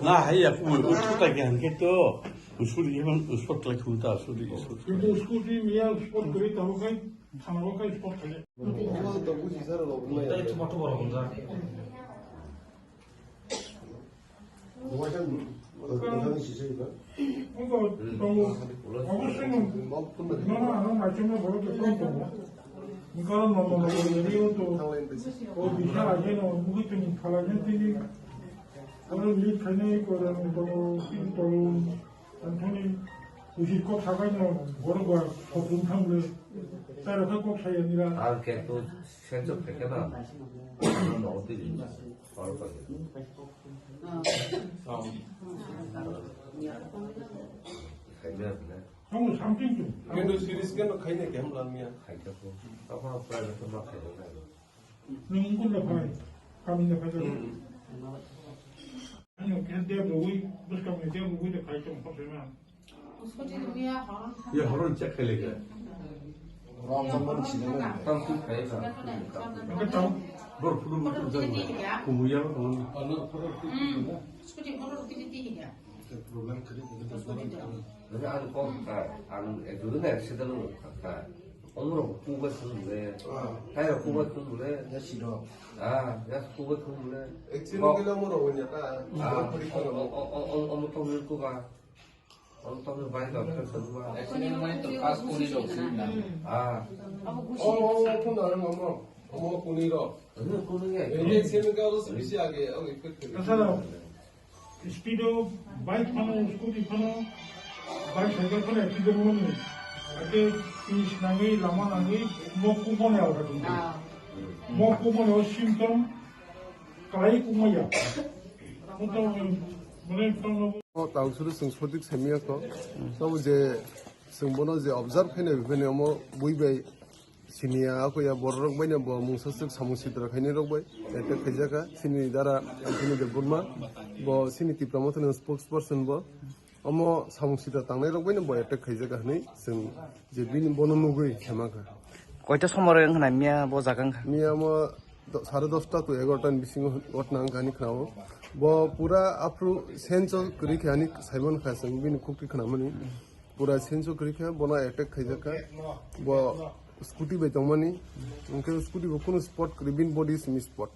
Nga hai aku usut lagi kan gitu. Usut emang usut lagi unta usut usut. কিন্তু স্কুটি নিয়ে স্পট করে তাহলে খানাকে স্পট থাকে অবশ্যই না মাঝখানে বড় কারণ এরিও তো ও বিশাল আছে না মুখে তুমি খালাজেন তিনি 오늘 이 전에 거는 또 안토니 90꼭 사가면 뭐는 거야 더 분탕을 따로 한국 사이 아니라 걔 또 실적 백개나 너 어떻게 바로 가게 형은 3등 좀 근데 시리즈 게 खाइने के हम लामिया खाइको तपाईँ प्राइभेट मा खाइदैन 능군데 봐요 가민데 봐요 아니요 그냥 내가 보고 무슨 내가 보고 이제 가이좀 없으면 Ya horon cek kali ke. 땅 खाइछ 그렇죠 Bor puru mutu jang. Kumuya kan. 근데 아주 꼭안 그러네 시대는 갔다 오늘은 구가 쓰는데 다야 구가 쓰는데 야 싫어 아야 구가 쓰는데 एक्चुअली के लिए मोर हो냐 ता 어머 또 밀고가 어머 또 많이 없었어 누가 폰 나는 어머 군이로 어느 꾸는 게 이제 세는 거도 스피시하게 여기 끝에 그래서 스피드 바이크 파는 스쿠티 파는 바이크 사이클 파는 에피드 보면 이렇게 이 신앙이 라마나기 먹고 보내 오거든요 먹고 보내 심점 가이 꾸며야 보통 뭐래 또 ताउसुरु जों सदिक सेमियाखौ सब जे जों बनो जे ऑब्जर्व खाने बेने अमो बुइबाय सिनिया आखया बररक बायना ब मुंससक सामुसिद्र खायने रकबाय एते खैजाका सिनि दारा सिनि दे बुरमा ब सिनि ति प्रमोशन स्पोक्स पर्सन ब अमो सामुसिद्र तांनाय रकबायना ब एते खैजाका हनै जों जे बिनि बनो नुगै सेमाखा কয়টা সময় होनाय मिया ब जागां मिया म 10:30 to 11 बिसिङ वटनां गानि खाओ ब पूरा आफ्रु सेन्चो करिखानि साइमन खासं बिन कुकि खनामनि पूरा सेन्चो करिखा बना अटैक खैजाका ब स्कूटी बेतमनि उनके स्कूटी को कोनो स्पॉट करिबिन बॉडी स्मिथ स्पॉट